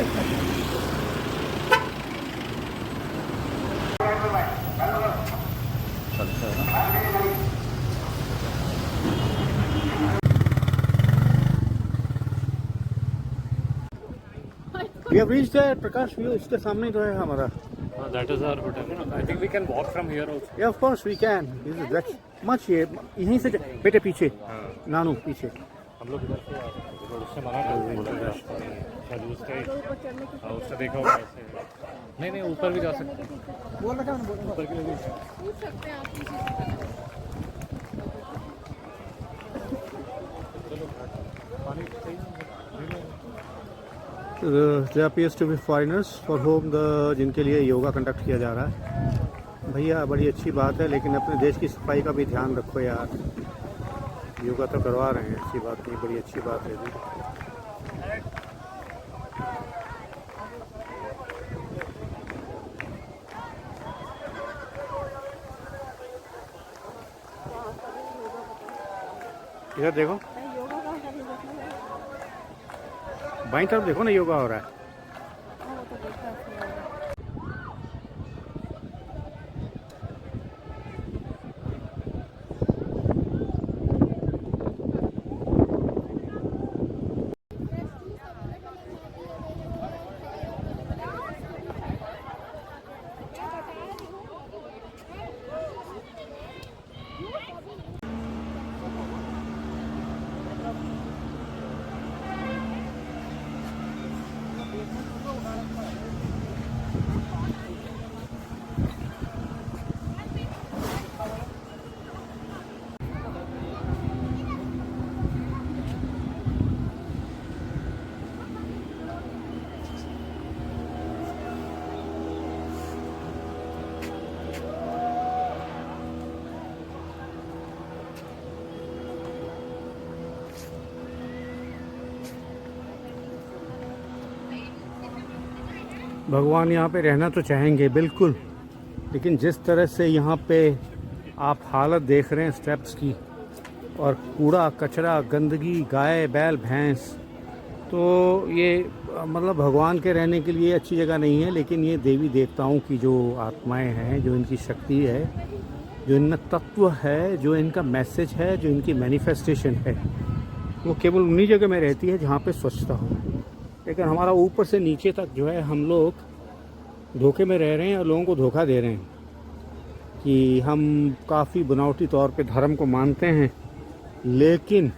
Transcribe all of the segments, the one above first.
We have reached there, Prakash View. इसके सामने तो है हमारा. That is our hotel. I think we can walk from here also. Yeah, of course we can. This is that's much here. यहीं से बेटे पीछे. नानू पीछे. हम लोग इधर से आ सकते हैं, उससे मना कर देंगे शायद उससे देखा होगा ऐसे. नहीं ऊपर भी जा सकते हैं. बोल रहा था ऊपर के लिए भी पूछ सकते हैं आप किसी से. पानी चाहिए. There appears to be foreigners for whom जिनके लिए योगा कंडक्ट किया जा रहा है. भैया बड़ी अच्छी बात है, लेकिन अपने देश की सफाई का भी ध्यान रखो यार. योगा तो करवा रहे हैं, अच्छी बात नहीं, बड़ी अच्छी बात है जी. इधर देखो, बाईं तरफ देखो ना, योगा हो रहा है. भगवान यहाँ पे रहना तो चाहेंगे बिल्कुल, लेकिन जिस तरह से यहाँ पे आप हालत देख रहे हैं स्टेप्स की, और कूड़ा कचरा गंदगी, गाय बैल भैंस, तो ये मतलब भगवान के रहने के लिए अच्छी जगह नहीं है. लेकिन ये देवी देवताओं की जो आत्माएं हैं, जो इनकी शक्ति है, जो इनमें तत्व है, जो इनका मैसेज है, जो इनकी मैनिफेस्टेशन है, वो केवल उन्हीं जगह में रहती है जहाँ पे स्वच्छता हो. लेकिन हमारा ऊपर से नीचे तक जो है, हम लोग धोखे में रह रहे हैं और लोगों को धोखा दे रहे हैं कि हम काफ़ी बनावटी तौर पे धर्म को मानते हैं. लेकिन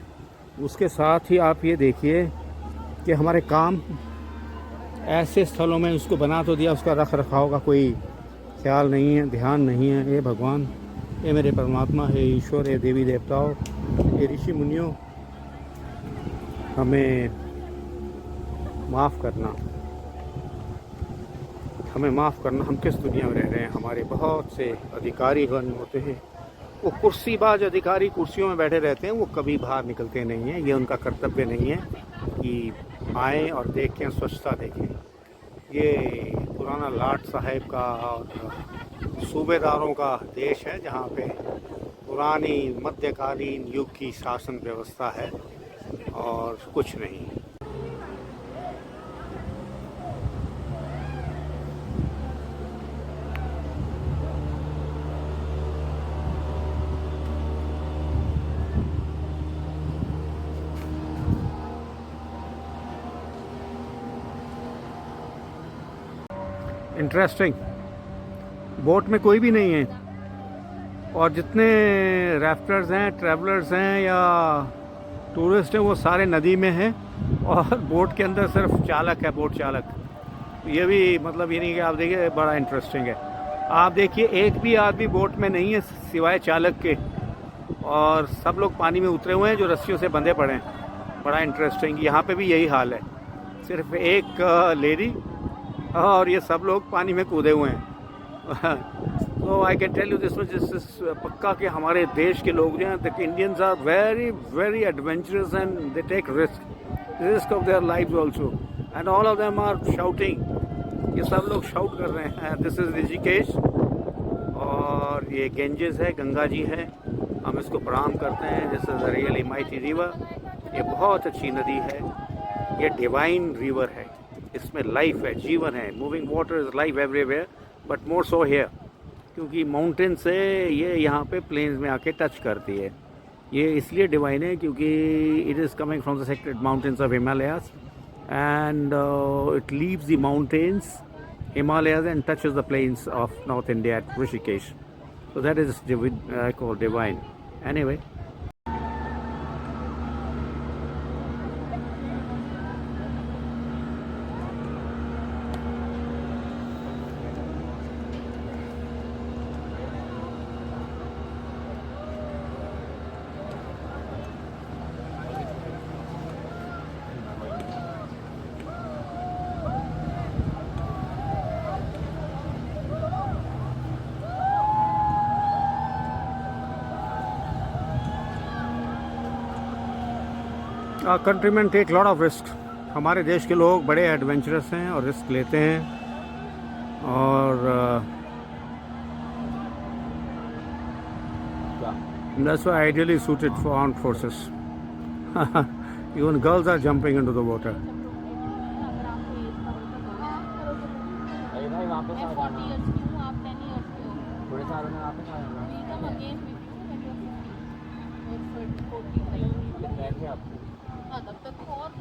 उसके साथ ही आप ये देखिए कि हमारे काम ऐसे स्थलों में उसको बना तो दिया, उसका रख रखाव का कोई ख्याल नहीं है, ध्यान नहीं है. ये भगवान, ये मेरे परमात्मा है, ईश्वर है, देवी देवताओं, ये ऋषि मुनियों, हमें माफ़ करना, हमें माफ़ करना. हम किस दुनिया में रह रहे हैं? हमारे बहुत से अधिकारी गण होते हैं, वो कुर्सीबाज अधिकारी कुर्सियों में बैठे रहते हैं, वो कभी बाहर निकलते नहीं हैं. ये उनका कर्तव्य नहीं है कि आएँ और देखें, स्वच्छता देखें. ये पुराना लाट साहब का और सूबेदारों का देश है, जहाँ पे पुरानी मध्यकालीन युग की शासन व्यवस्था है और कुछ नहीं. इंटरेस्टिंग, बोट में कोई भी नहीं है, और जितने राफ्टर्स हैं, ट्रैवलर्स हैं या टूरिस्ट हैं, वो सारे नदी में हैं, और बोट के अंदर सिर्फ चालक है, बोट चालक. ये भी मतलब ये नहीं कि आप देखिए, बड़ा इंटरेस्टिंग है. आप देखिए, एक भी आदमी बोट में नहीं है सिवाय चालक के, और सब लोग पानी में उतरे हुए हैं जो रस्सियों से बंधे पड़े हैं. बड़ा इंटरेस्टिंग. यहाँ पे भी यही हाल है, सिर्फ एक लेडी और ये सब लोग पानी में कूदे हुए हैं. तो I can tell you this पक्का कि हमारे देश के लोग जो हैं, the Indians are very very adventurous and they take risk of their life also, and all of them are shouting. ये सब लोग शाउट कर रहे हैं. दिस इज़ ऋषिकेश, और ये गेंजेस है, गंगा जी है. हम इसको प्रणाम करते हैं. This is a really mighty river. ये बहुत अच्छी नदी है, ये डिवाइन रिवर है. इसमें लाइफ है, जीवन है. Moving water is life everywhere, but more so here, क्योंकि माउंटेन से ये यहाँ पे प्लेन्स में आके टच करती है. ये इसलिए डिवाइन है क्योंकि it is coming from the sacred mountains of Himalayas, and it leaves the mountains, Himalayas, and touches the plains of North India at Rishikesh. So that is I call divine. Anyway. Countryman take lot of risk. हमारे देश के लोग बड़े adventurous हैं और risk लेते हैं, और that's why ideally suited for armed forces. Even girls are jumping into the water. अरे भाई वापस आ जाना, थोड़े सालों में वापस आ जाना. बैठे आप तब तक और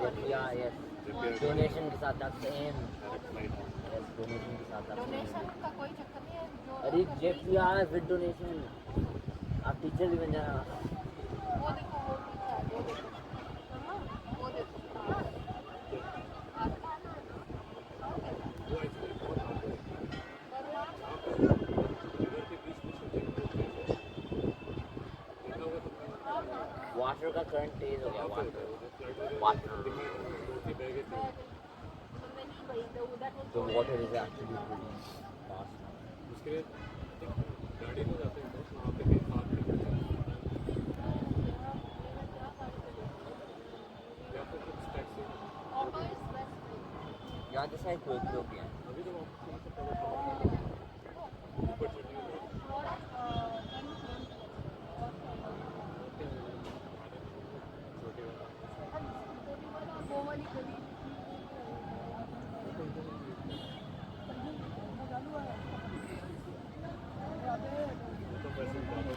अरे यार डोनेशन के साथ आप सेम डोनेशन के साथ आप डोनेशन का कोई चक्कर नहीं है. जो अरे जेट भी आ रहा है विद डोनेशन, आप टीचर भी बन जाना. वो देखो, वो देखो, वो देखो. वाटर का करंट तेज हो गया. Water the water is actually pretty fast now. उसके लिए गाड़ी में जाते हैं तो वहाँ पे कहीं पार्क करते हैं या फिर कुछ टैक्सी. यहाँ के साइड कोई लोग भी हैं. अभी तो वापस ऊपर चढ़ने में छोटे वो वाली गली तो पैसे ज़्यादा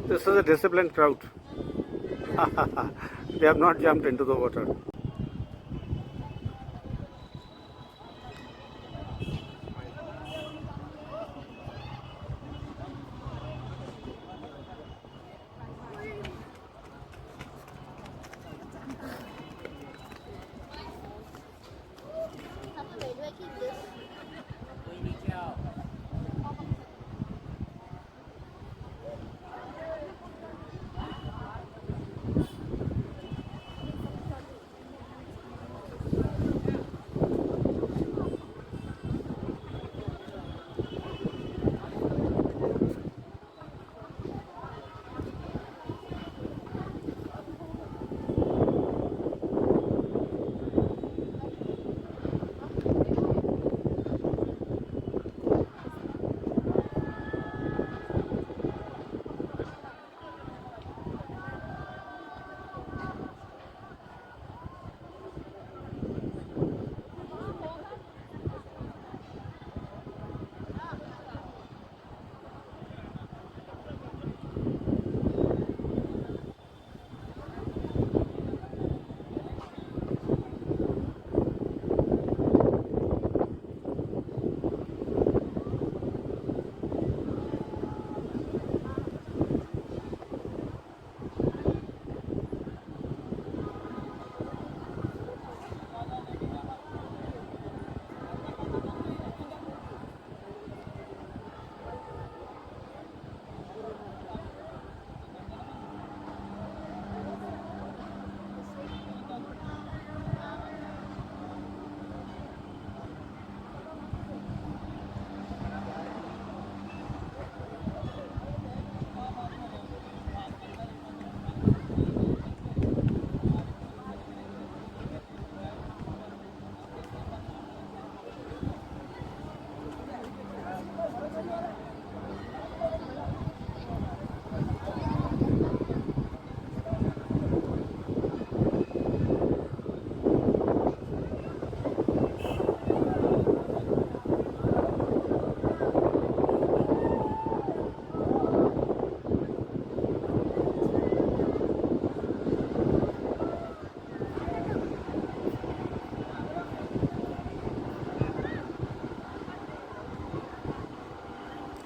This is a disciplined crowd. They have not jumped into the water.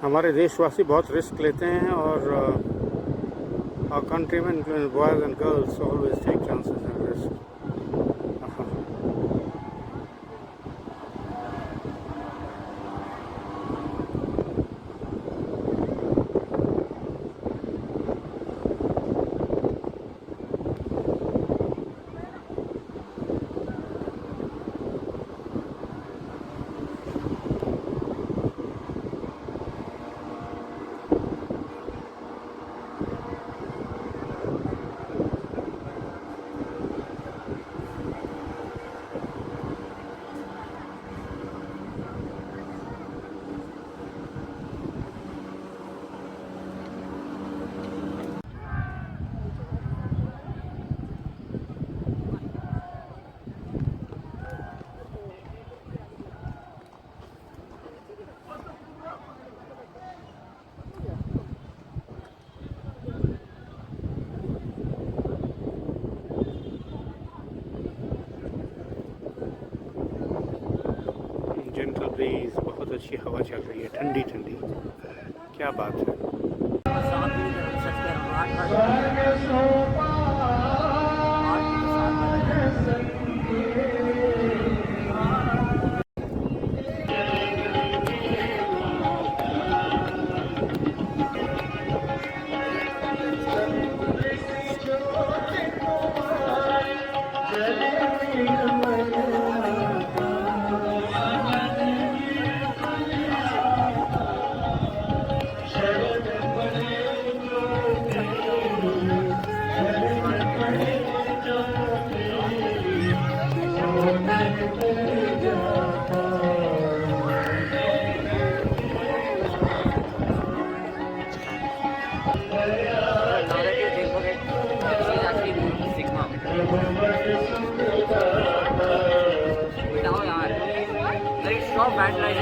हमारे देशवासी बहुत रिस्क लेते हैं और our countrymen, boys and girls, always take chances and risk. Gentle breeze, बहुत अच्छी हवा चल रही है, ठंडी ठंडी, क्या बात है। Bad light.